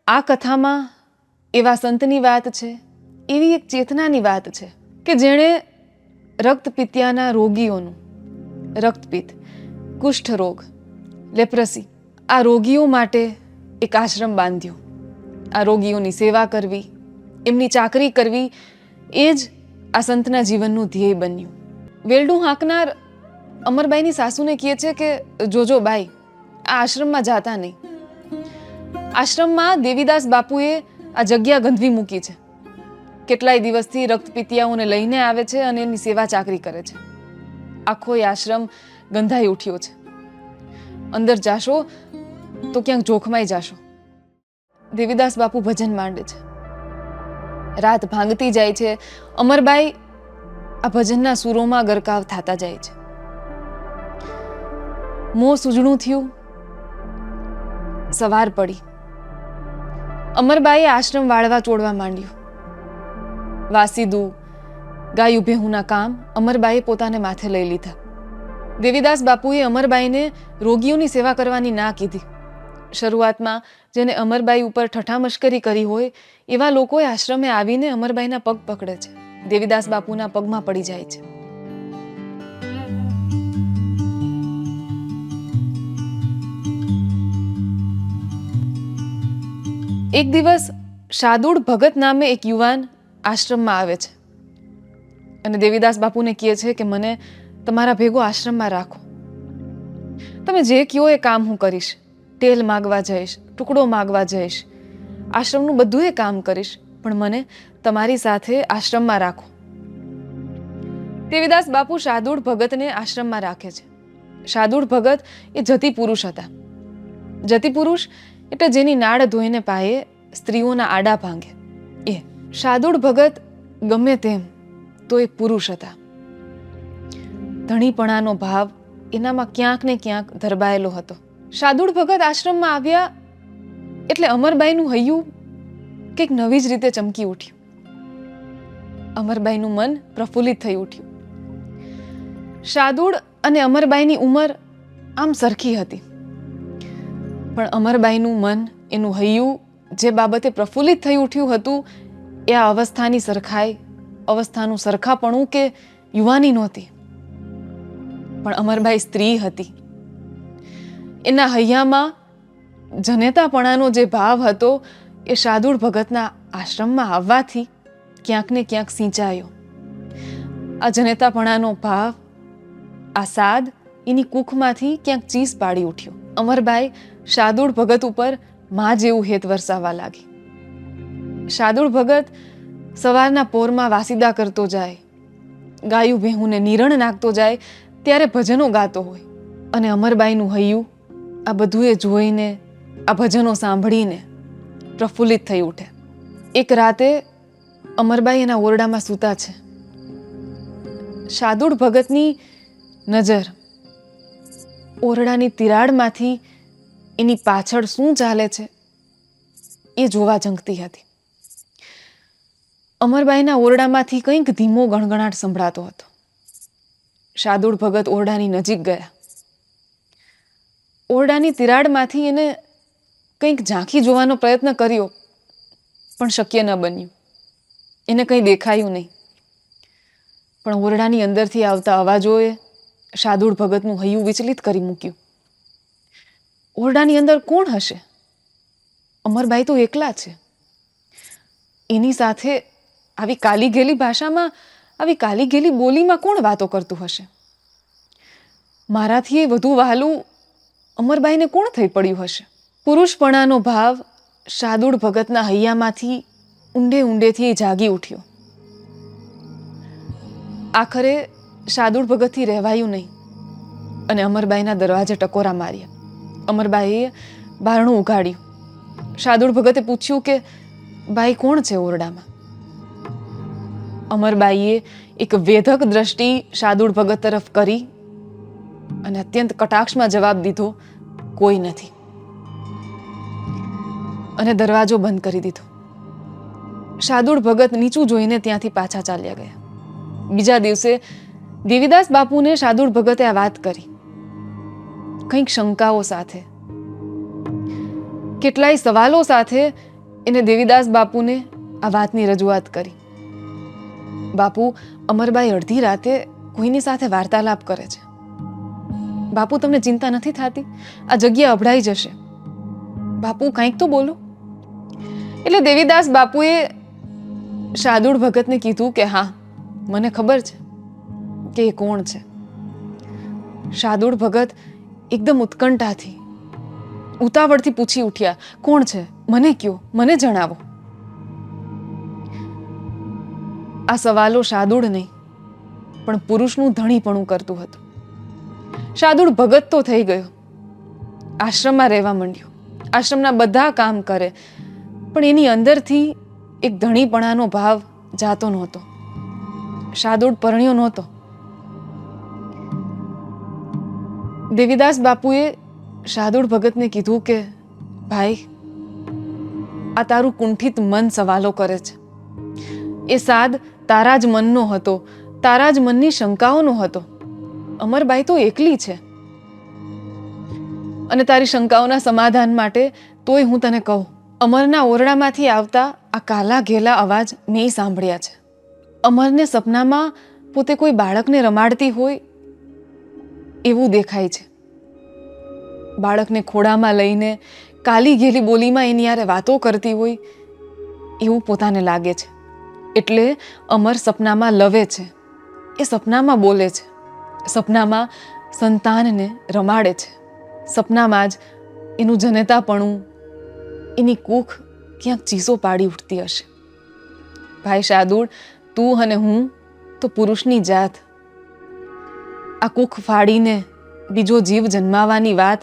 આ કથામાં એવા સંતની વાત છે, એવી એક ચેતનાની વાત છે કે જેણે રક્તપિત્યાના રોગીઓનું રક્તપિત્ત, કુષ્ઠરોગ, લેપ્રસી આ રોગીઓ માટે એક આશ્રમ બાંધ્યો. આ રોગીઓની સેવા કરવી, એમની ચાકરી કરવી એ જ આ સંતના જીવનનું ધ્યેય બન્યું. વેલડું હાંકનાર અમરબાઈની સાસુને કહે છે કે જોજો બાઈ, આ આશ્રમમાં જાતા નહીં. આશ્રમમાં દેવીદાસ બાપુએ આ જગ્યા ગંધવી મૂકી છે. કેટલાય દિવસથી રક્તપિતિયાઓને લઈને આવે છે અને એની સેવા ચાકરી કરે છે. આખો આશ્રમ ગંધાઈ ઉઠ્યો છે. અંદર જાશો તો ક્યાંક જોખમાઈ જાશો. દેવીદાસ બાપુ ભજન માંડે છે. રાત ભાંગતી જાય છે. અમરબાઈ આ ભજનના સૂરોમાં ગરકાવ થતા જાય છે. મોં સૂજણું થયું. સવાર પડી. અમરબાઈએ આશ્રમ વાળવા ચોડવા માંડ્યું. વાસીદું, ગાયું ભેહુંના કામ અમરબાઈએ પોતાને માથે લઈ લીધા. દેવીદાસ બાપુએ અમરબાઈને રોગીઓની સેવા કરવાની ના કીધી. શરૂઆતમાં જેને અમરબાઈ ઉપર ઠઠ્ઠામશ્કરી કરી હોય એવા લોકોએ આશ્રમે આવીને અમરબાઈના પગ પકડે છે. દેવીદાસ બાપુના પગમાં પડી જાય છે. એક દિવસ શાદુડ ભગત નામે એક યુવાન આશ્રમમાં આવે છે અને દેવીદાસ બાપુને કહે છે કે મને તમારા ભેગો આશ્રમમાં રાખો. તમે જે કહો એ કામ હું કરીશ. તેલ માગવા જઈશ, ટુકડો માગવા જઈશ, આશ્રમનું બધું એ કામ કરીશ, પણ મને તમારી સાથે આશ્રમમાં રાખો. દેવીદાસ બાપુ શાદુડ ભગતને આશ્રમમાં રાખે છે. શાદુડ ભગત એ જતી પુરુષ હતા. જતી પુરુષ એટલે જેની નાળ ધોઈને પાયે સ્ત્રીઓના આડા ભાંગે એ. શાદુડ ભગત ગમે તેમ તો એ પુરુષ હતા. ધણીપણાનો ભાવ એનામાં ક્યાંક ને ક્યાંક ધરબાયેલો હતો. શાદુડ ભગત આશ્રમમાં આવ્યા એટલે અમરબાઈનું હૈયું કંઈક નવી જ રીતે ચમકી ઉઠ્યું. અમરબાઈનું મન પ્રફુલ્લિત થઈ ઉઠ્યું. શાદુડ અને અમરબાઈની ઉંમર આમ સરખી હતી, પણ અમરબાઈનું મન, એનું હૈયું જે બાબતે પ્રફુલ્લિત થઈ ઉઠ્યું હતું એ આ અવસ્થાની સરખાઈ, અવસ્થાનું સરખાપણું કે યુવાની નહોતી. પણ અમરબાઈ સ્ત્રી હતી. એના હૈયામાં જનેતાપણાનો જે ભાવ હતો એ શાદુડ ભગતના આશ્રમમાં આવવાથી ક્યાંક ને ક્યાંક સિંચાયો. આ જનેતાપણાનો ભાવ, આ સાદ એની કુખમાંથી ક્યાંક ચીસ પાડી ઉઠ્યો. અમરબાઈ શાદુડ ભગત ઉપર માં જેવું હેત વરસાવવા લાગી. શાદુડ ભગત સવારના પોરમાં વાસીદા કરતો જાય, ગાયું ભેહુંને નિરણ નાખતો જાય ત્યારે ભજનો ગાતો હોય અને અમરબાઈનું હૈયું આ બધું એ જોઈને, આ ભજનો સાંભળીને પ્રફુલ્લિત થઈ ઉઠે. એક રાતે અમરબાઈ એના ઓરડામાં સૂતા છે. શાદુડ ભગતની નજર ઓરડાની તિરાડમાંથી એની પાછળ શું ચાલે છે એ જોવા ઝંકતી હતી. અમરબાઈના ઓરડામાંથી કંઈક ધીમો ગણગણાટ સંભળાતો હતો. શાદુડ ભગત ઓરડાની નજીક ગયા. ઓરડાની તિરાડમાંથી એને કંઈક ઝાંખી જોવાનો પ્રયત્ન કર્યો, પણ શક્ય ન બન્યું. એને કંઈ દેખાયું નહીં. પણ ઓરડાની અંદરથી આવતા અવાજોએ શાદુડ ભગતનું હૈયું વિચલિત કરી મૂક્યું. ઓરડાની અંદર કોણ હશે? અમરબાઈ તો એકલા છે. એની સાથે આવી કાલી ગેલી ભાષામાં, આવી કાલી ગેલી બોલીમાં કોણ વાતો કરતું હશે? મારાથી વધુ વહાલું અમરબાઈને કોણ થઈ પડ્યું હશે? પુરુષપણાનો ભાવ શાદુડ ભગતના હૈયામાંથી ઊંડે ઊંડેથી જાગી ઉઠ્યો. આખરે શાદુડ ભગતથી રહેવાયું નહીં અને અમરબાઈના દરવાજે ટકોરા માર્યા. અમરબાઈએ બારણું ઉઘાડ્યું. શાદુડ ભગતે પૂછ્યું કે બાઈ કોણ છે ઓરડામાં? અમરબાઈએ એક વેધક દ્રષ્ટિ શાદુડ ભગત તરફ કરી અને અત્યંત કટાક્ષમાં જવાબ દીધો, કોઈ નથી. અને દરવાજો બંધ કરી દીધો. શાદુડ ભગત નીચું જોઈને ત્યાંથી પાછા ચાલ્યા ગયા. બીજા દિવસે દેવીદાસ બાપુને શાદુડ ભગતે આ વાત કરી. કંઈક શંકાઓ સાથે, કેટલાય સવાલો સાથે એને દેવીદાસ બાપુને આ વાતની રજૂઆત કરી. બાપુ, અમરબાઈ અડધી રાતે કોઈની સાથે વાર્તાલાપ કરે છે. બાપુ, તમને ચિંતા નથી થતી? આ જગ્યા અભડાઈ જશે. બાપુ, કંઈક તો બોલો. એટલે દેવીદાસ બાપુએ શાર્દૂળ ભગતને કીધું કે હા, મને ખબર છે કે એ કોણ છે. શાર્દૂળ ભગત એકદમ ઉત્કંઠાથી, ઉતાવળથી પૂછી ઉઠ્યા, કોણ છે? મને કયો, મને જણાવો. આ સવાલો શાર્દૂળ નહીં પણ પુરુષનું ધણીપણું કરતું હતું. શાર્દૂળ ભગત તો થઈ ગયો, આશ્રમમાં રહેવા માંડ્યો, આશ્રમના બધા કામ કરે, પણ એની અંદરથી એક ધણીપણાનો ભાવ જાતો નહોતો. શાર્દૂળ પરણ્યો નહોતો. દેવીદાસ બાપુએ શાર્દૂળ ભગતને કીધું કે ભાઈ, આ તારું કુંઠિત મન સવાલો કરે છે. એ સાદ તારા જ મનનો હતો, તારા જ મનની શંકાઓનો હતો. અમરબાઈ તો એકલી છે, અને તારી શંકાઓના સમાધાન માટે તોય હું તને કહું, અમરના ઓરડામાંથી આવતા આ કાલા ઘેલા અવાજ મેં સાંભળ્યા છે. અમરને સપનામાં પોતે કોઈ બાળકને રમાડતી હોય એવું દેખાય છે. બાળકને ખોડામાં લઈને કાલી ઘેલી બોલીમાં એની યારે વાતો કરતી હોય એવું પોતાને લાગે છે. એટલે અમર સપનામાં લવે છે, એ સપનામાં બોલે છે, સપનામાં સંતાનને રમાડે છે, સપનામાં જ એનું જનેતાપણું, એની કૂખ ક્યાંક ચીસો પાડી ઉઠતી હશે. ભાઈ શાર્દૂળ, તું અને હું તો પુરુષની જાત. આ કૂખ ફાડીને બીજો જીવ જન્માવાની વાત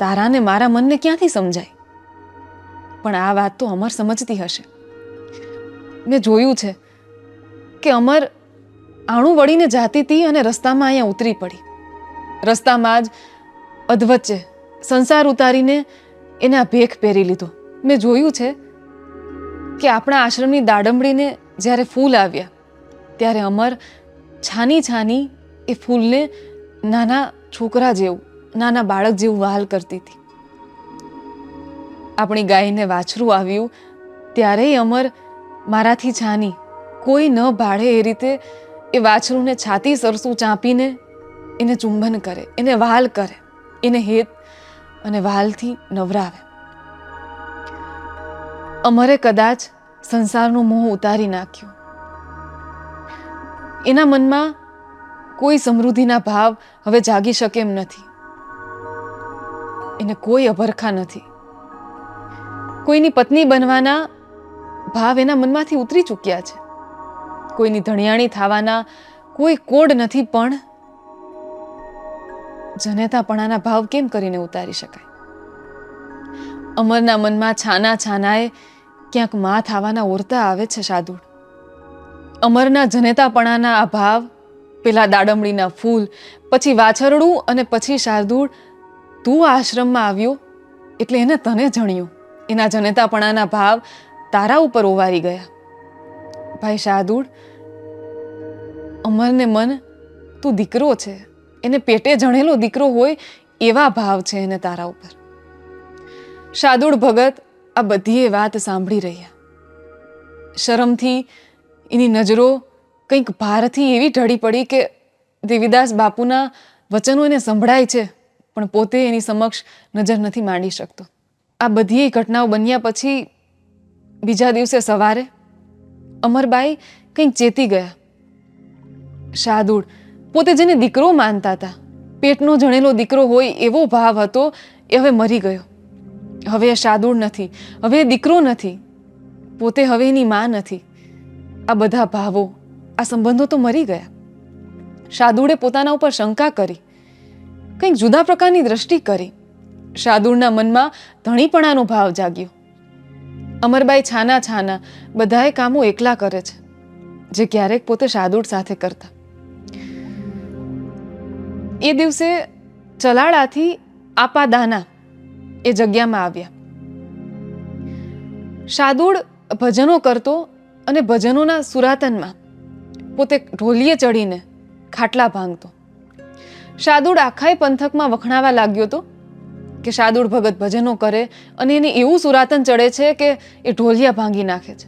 તારા ને મારા મનને ક્યાંથી સમજાય? પણ આ વાત તો અમર સમજતી હશે. મેં જોયું છે કે અમર આણું વળીને જાતી હતી અને રસ્તામાં અહીંયા ઉતરી પડી. રસ્તામાં જ અધવચ્ચે સંસાર ઉતારીને એને આ ભેખ પહેરી લીધો. મેં જોયું છે કે આપણા આશ્રમની દાડમડીને જ્યારે ફૂલ આવ્યા ત્યારે અમર છાની છાની એ ફૂલને નાના છોકરા જેવું, નાના બાળક જેવું વહાલ કરતી હતી. આપણી ગાયને વાછરું આવ્યું ત્યારે અમર મારાથી છાની, કોઈ ન ભાળે એ રીતે એ વાછરુંને છાતી સરસું ચાંપીને એને ચુંબન કરે, એને વહાલ કરે, એને હેત અને વહાલથી નવરાવે. અમરે કદાચ સંસારનો મોહ ઉતારી નાખ્યો. એના મનમાં કોઈ સમૃદ્ધિના ભાવ હવે જાગી શકે એમ નથી. એને કોઈ અભરખા નથી. કોઈની પત્ની બનવાના ભાવ એના મનમાંથી ઉતરી ચૂક્યા છે. કોઈની ધણિયાણી થવાના કોઈ કોડ નથી, પણ જનેતાપણાના ભાવ કેમ કરીને ઉતારી શકાય? અમરના મનમાં છાના છાનાએ ક્યાંક માં થવાના ઓરતા આવે છે શાર્દૂળ. અમરના જનેતાપણાના આ ભાવ, પેલા દાડમડીના ફૂલ, પછી વાછરડું અને પછી શાર્દૂળ તું આ આશ્રમમાં આવ્યો એટલે એને તને જણ્યું. એના જનેતાપણાના ભાવ તારા ઉપર ઓવારી ગયા. ભાઈ શાર્દૂળ, અમરને મન તું દીકરો છે, એને પેટે જણેલો દીકરો હોય એવા ભાવ છે એને તારા ઉપર. શાર્દૂળ ભગત આ બધી વાત સાંભળી રહ્યા. શરમથી એની નજરો કંઈક ભારથી એવી ઢળી પડી કે દેવીદાસ બાપુના વચનો એને સંભળાય છે, પણ પોતે એની સમક્ષ નજર નથી માંડી શકતો. આ બધી ઘટનાઓ બન્યા પછી બીજા દિવસે સવારે અમરબાઈ કંઈક ચેતી ગયા. શાર્દૂળ પોતે જેને દીકરો માનતા હતા, પેટનો જણેલો દીકરો હોય એવો ભાવ હતો, એ હવે મરી ગયો. હવે એ શાર્દૂળ નથી, હવે એ દીકરો નથી, પોતે હવે એની માં નથી. આ બધા ભાવો, આ સંબંધો તો મરી ગયા. શાર્દૂળે પોતાના ઉપર શંકા કરી, કંઈક જુદા પ્રકારની દ્રષ્ટિ કરી. શાર્દૂળના મનમાં ધણીપણાનો ભાવ જાગ્યો. અમરબાઈ છાના છાના બધાએ કામો એકલા કરે છે, જે ક્યારેક પોતે શાર્દૂળ સાથે કરતા. એ દિવસે ચલાળાથી આપા દાના એ જગ્યામાં આવ્યા. શાર્દૂળ ભજનો કરતો અને ભજનોના સુરાતનમાં પોતે ઢોલીએ ચડીને ખાટલા ભાંગતો. શાર્દૂળ આખાય પંથકમાં વખણાવા લાગ્યો હતો કે શાર્દૂળ ભગત ભજનો કરે અને એને એવું સુરાતન ચડે છે કે એ ઢોલિયા ભાંગી નાખે છે.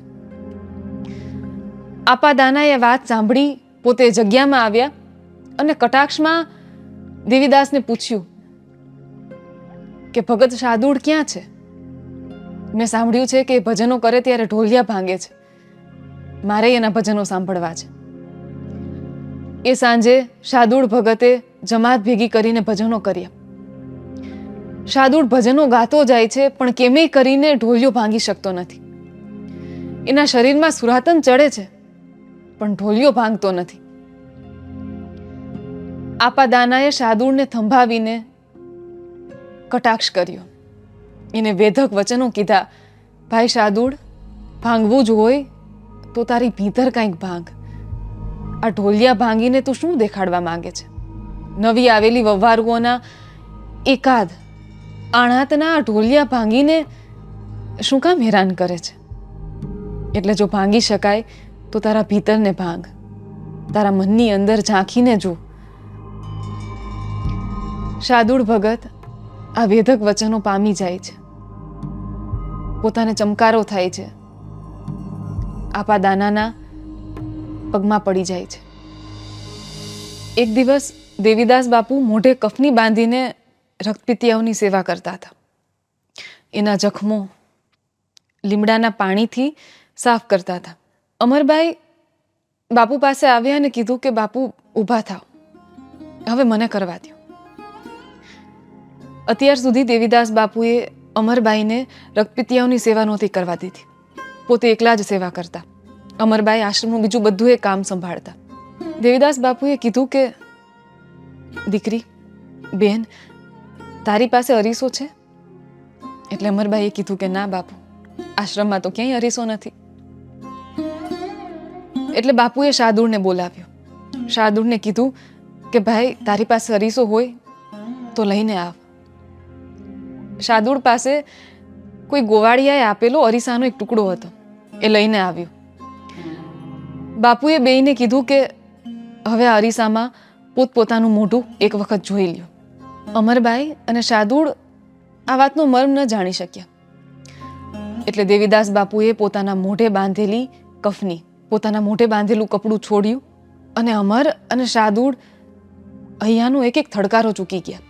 આપાદાનાએ વાત સાંભળી પોતે જગ્યામાં આવ્યા અને કટાક્ષમાં દેવીદાસને પૂછ્યું કે ભગત શાર્દૂળ ક્યાં છે? મેં સાંભળ્યું છે કે એ ભજનો કરે ત્યારે ઢોલિયા ભાંગે છે. મારે એના ભજનો સાંભળવા છે. એ સાંજે શાર્દૂળ ભગતે જમાત ભેગી કરીને ભજનો કર્યા. શાર્દૂળ ભજનો ગાતો જાય છે પણ કેમેય કરીને ઢોલિયો ભાંગી શકતો નથી. એના શરીરમાં સુરાતન ચડે છે પણ ઢોલિયો ભાંગતો નથી. આપાદાનાએ શાર્દૂળને થંભાવીને કટાક્ષ કર્યો. એને વેધક વચનો કીધા, ભાઈ શાર્દૂળ, ભાંગવું જ હોય તો તારી ભીતર કંઈક ભાંગ. આ ઢોલિયા ભાંગીને તું શું દેખાડવા માંગે છે? નવી આવેલી વવ્વારુઓના એકાદ આણાતના ઢોલિયા ભાંગીને શું કામ હેરાન કરે છે? એટલે જો ભાંગી શકાય તો તારા ભીતરને ભાંગ, તારા મનની અંદર ઝાંખીને જો. શાર્દૂળ ભગત આ વેધક વચનો પામી જાય છે. પોતાને ચમકારો થાય છે. આપાદાનાના પગમાં પડી જાય છે. એક દિવસ દેવીદાસ બાપુ મોઢે કફની બાંધીને રક્તપિતિયાઓની સેવા કરતા હતા. એના જખમો લીમડાના પાણીથી સાફ કરતા હતા. અમરબાઈ બાપુ પાસે આવ્યા અને કીધું કે બાપુ ઊભા થાવ, હવે મને કરવા દો. અત્યાર સુધી દેવીદાસ બાપુએ અમરબાઈને રક્તપિતિયાઓની સેવા નહોતી કરવા દીધી. પોતે એકલા જ સેવા કરતા. અમરબાઈ આશ્રમનું બીજું બધું એ કામ સંભાળતા. દેવીદાસ બાપુએ કીધું કે દીકરી, બેન, તારી પાસે અરીસો છે? એટલે અમરબાઈએ કીધું કે ના બાપુ, આશ્રમમાં તો ક્યાંય અરીસો નથી. એટલે બાપુએ શાર્દૂળને બોલાવ્યો. શાર્દૂળને કીધું કે ભાઈ, તારી પાસે અરીસો હોય તો લઈને આવ. શાર્દૂળ પાસે કોઈ ગોવાળિયાએ આપેલો અરીસાનો એક ટુકડો હતો. એ લઈને આવ્યો. બાપુએ બેયને કીધું કે હવે આ અરીસામાં પોતપોતાનું મોઢું એક વખત જોઈ લ્યો. અમરબાઈ અને શાર્દૂળ આ વાતનો મર્મ ન જાણી શક્યા. એટલે દેવીદાસ બાપુએ પોતાના મોઢે બાંધેલી કફની, પોતાના મોઢે બાંધેલું કપડું છોડ્યું અને અમર અને શાર્દૂળ અહીંયાનો એક એક થડકારો ચૂકી ગયા.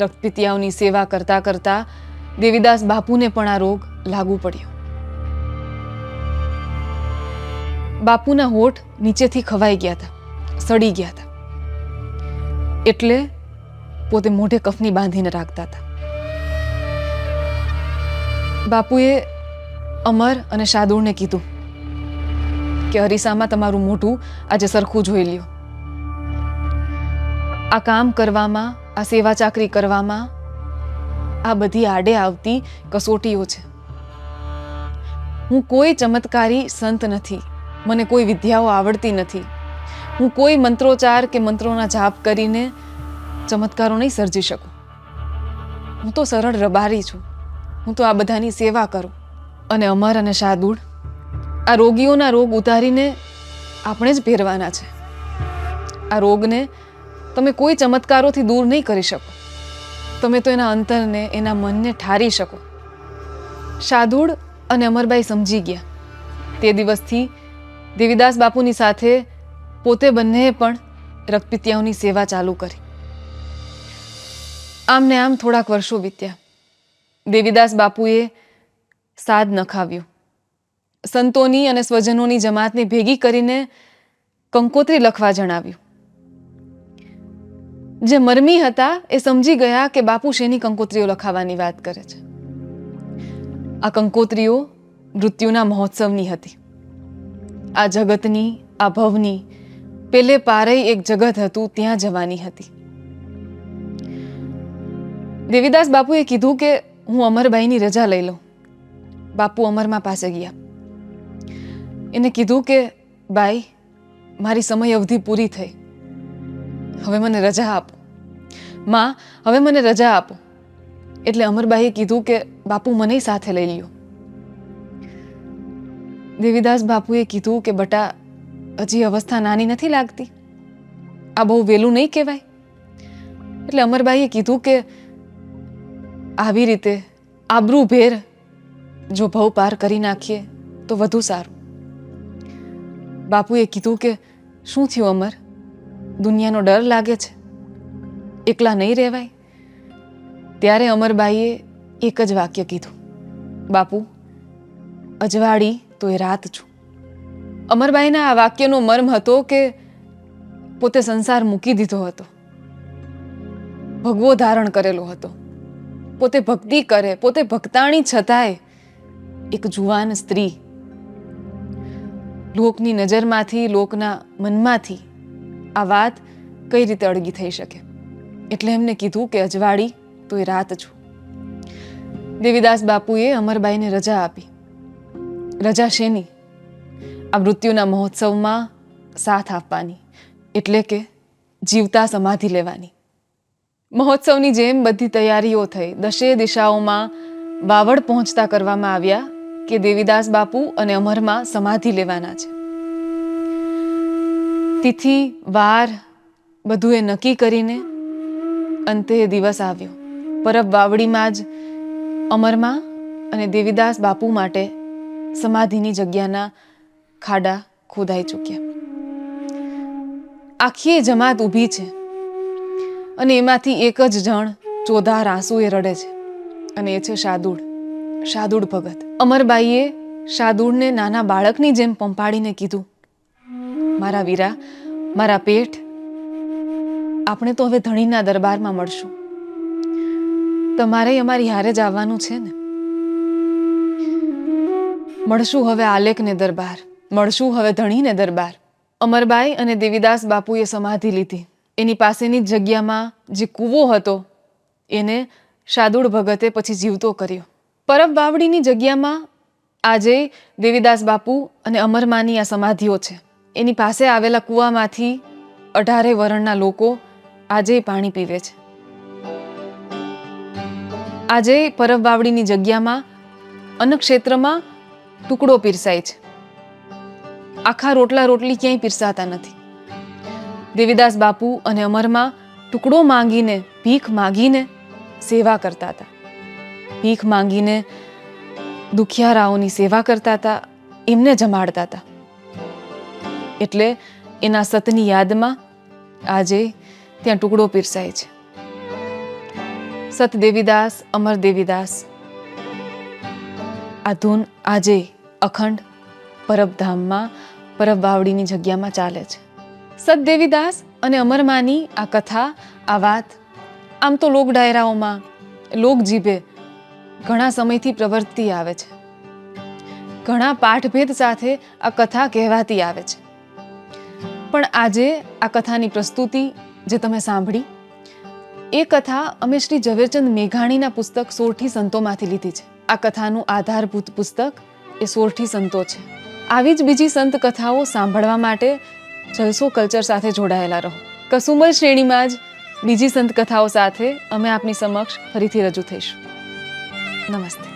રક્તપિતિયાઓની સેવા કરતા કરતા દેવીદાસ બાપુને પણ આ રોગ લાગુ પડ્યો. બાપુના હોઠ નીચેથી ખવાઈ ગયા હતા, સડી ગયા હતા. એટલે પોતે મોઢે કફની બાંધીને રાખતા હતા. બાપુએ અમર અને શાર્દૂળને કીધું કે અરીસામાં તમારું મોઢું આજે સરખું જોઈ લ્યો. આ કામ કરવામાં, આ સેવા ચાકરી કરવામાં આ બધી આડે આવતી કસોટીઓ છે. હું કોઈ ચમત્કારી સંત નથી. મને કોઈ વિદ્યાઓ આવડતી નથી. હું કોઈ મંત્રોચ્ચાર કે મંત્રોના જાપ કરીને ચમત્કારો નહીં સર્જી શકું. હું તો સરળ રબારી છું. હું તો આ બધાની સેવા કરું. અને અમર અને શાર્દૂળ, આ રોગીઓના રોગ ઉતારીને આપણે જ પહેરવાના છે. આ રોગને તમે કોઈ ચમત્કારોથી દૂર નહીં કરી શકો. તમે તો એના અંતરને, એના મનને ઠારી શકો. શાર્દૂળ અને અમરબાઈ સમજી ગયા. તે દિવસથી દેવીદાસ બાપુની સાથે પોતે બંનેએ પણ રક્તપિતિયાઓની સેવા ચાલુ કરી. આમ ને આમ થોડાક વર્ષો વીત્યા. દેવીદાસ બાપુએ સાદ નખાવ્યું. સંતોની અને સ્વજનોની જમાતને ભેગી કરીને કંકોત્રી લખવા જણાવ્યું. જે મરમી હતા એ સમજી ગયા કે બાપુ શેની કંકોત્રીઓ લખાવાની વાત કરે છે. આ કંકોત્રીઓ મૃત્યુના મહોત્સવની હતી. આ જગતની, આ ભવની પેલે પારે એક જગત હતું, ત્યાં જવાની હતી. દેવીદાસ બાપુએ કીધું કે હું અમરબાઈની રજા લઈ લઉં. બાપુ અમરમાં પાસે ગયા. એને કીધું કે બાઈ, મારી સમય અવધિ પૂરી થઈ, હવે મને રજા આપો. માં, હવે મને રજા આપો. એટલે અમરબાઈએ કીધું કે બાપુ મને સાથે લઈ લ્યો. દેવીદાસ બાપુએ કીધું કે બટા, હજી અવસ્થા નાની નથી લાગતી? આ બહુ વહેલું નહીં કહેવાય? એટલે અમરબાઈએ કીધું કે આવી રીતે આબરૂભેર જો ભવ પાર કરી નાખીએ તો વધુ સારું. બાપુએ કીધું કે શું થયું અમર, દુનિયાનો ડર લાગે છે, એકલા નહીં રહેવાય? ત્યારે અમરબાઈએ એક જ વાક્ય કીધું, બાપુ, અજવાળી તો એ રાત છું. અમરબાઈના આ વાક્યનો મર્મ હતો કે પોતે સંસાર મૂકી દીધો હતો, ભગવો ધારણ કરેલો હતો, પોતે ભક્તિ કરે, પોતે ભક્તાણી છતાંય એક જુવાન સ્ત્રી લોકની નજરમાંથી, લોકના મનમાંથી આ વાત કઈ રીતે અળગી થઈ શકે? એટલે એમને કીધું કે અજવાળી તો એ રાત છું. દેવીદાસ બાપુએ અમરબાઈને રજા આપી. રજા શેની? આ મૃત્યુના મહોત્સવમાં સાથ આપવાની, એટલે કે જીવતા સમાધિ લેવાની. મહોત્સવની જેમ બધી તૈયારીઓ થઈ. 10 દિશાઓમાં વાવડ પહોંચતા કરવામાં આવ્યા કે દેવીદાસ બાપુ અને અમરમાં સમાધિ લેવાના છે. તિથિ વાર બધું એ નક્કી કરીને અંતે એ દિવસ આવ્યો. પરબ વાવડીમાં જ અમરમાં અને દેવીદાસ બાપુ માટે સમાધિની જગ્યાના ખાડા ખોદાઈ ચૂક્યા. આખી જમાત ઊભી છે અને એમાંથી એક જ જણ ચોધાર આંસુએ રડે છે અને એ છે શાદુડ ભગત. અમરબાઈએ શાદુડને નાના બાળકની જેમ પંપાડીને કીધું, મારા વીરા, મારા પેઠ, આપણે તો હવે ધણીના દરબારમાં મળશું. તમારે અમારી હારે જ આવવાનું છે ને? મળશું હવે આલેખને દરબાર, મળશું હવે ધણીને દરબાર. અમરબાઈ અને દેવીદાસ બાપુએ સમાધિ લીધી. એની પાસેની જ જગ્યામાં જે કૂવો હતો એને શાદુડ ભગતે પછી જીવતો કર્યો. પરબ વાવડીની જગ્યામાં આજે દેવીદાસ બાપુ અને અમરમાની આ સમાધિઓ છે. એની પાસે આવેલા કૂવામાંથી 18 વરણના લોકો આજે પાણી પીવે છે. આજે પરબ વાવડીની જગ્યામાં અન્નક્ષેત્રમાં ટુકડો પીરસાય છે. આખા રોટલા રોટલી ક્યાંય પીરસાતા નથી. દેવીદાસ બાપુ અને અમરમાં ટુકડો માંગીને, ભીખ માંગીને સેવા કરતા હતા. ભીખ માંગીને દુખિયારાઓની સેવા કરતા હતા, એમને જમાડતા હતા. એટલે એના સતની યાદમાં આજે ત્યાં ટુકડો પીરસાય છે. સત દેવીદાસ, અમર દેવીદાસ, આ ધૂન આજે અખંડ પરબધામમાં, પરબ વાવડીની જગ્યામાં ચાલે છે. સત દેવીદાસ અને અમરમાની આ કથા, આ વાત આમ તો લોક ડાયરાઓમાં, લોકજીભે ઘણા સમયથી પ્રવર્તતી આવે છે. ઘણા પાઠભેદ સાથે આ કથા કહેવાતી આવે છે. પણ આજે આ કથાની પ્રસ્તુતિ જે તમે સાંભળી, એ કથા અમે શ્રી ઝવેરચંદ મેઘાણીના પુસ્તક સોરઠી સંતોમાંથી લીધી છે. આ કથાનું આધારભૂત પુસ્તક એ સોરઠી સંતો છે. આવી જ બીજી સંત કથાઓ સાંભળવા માટે જલસો કલ્ચર સાથે જોડાયેલા રહો. કસુંબર શ્રેણીમાં જ બીજી સંત કથાઓ સાથે અમે આપની સમક્ષ ફરીથી રજૂ થઈશું. નમસ્તે.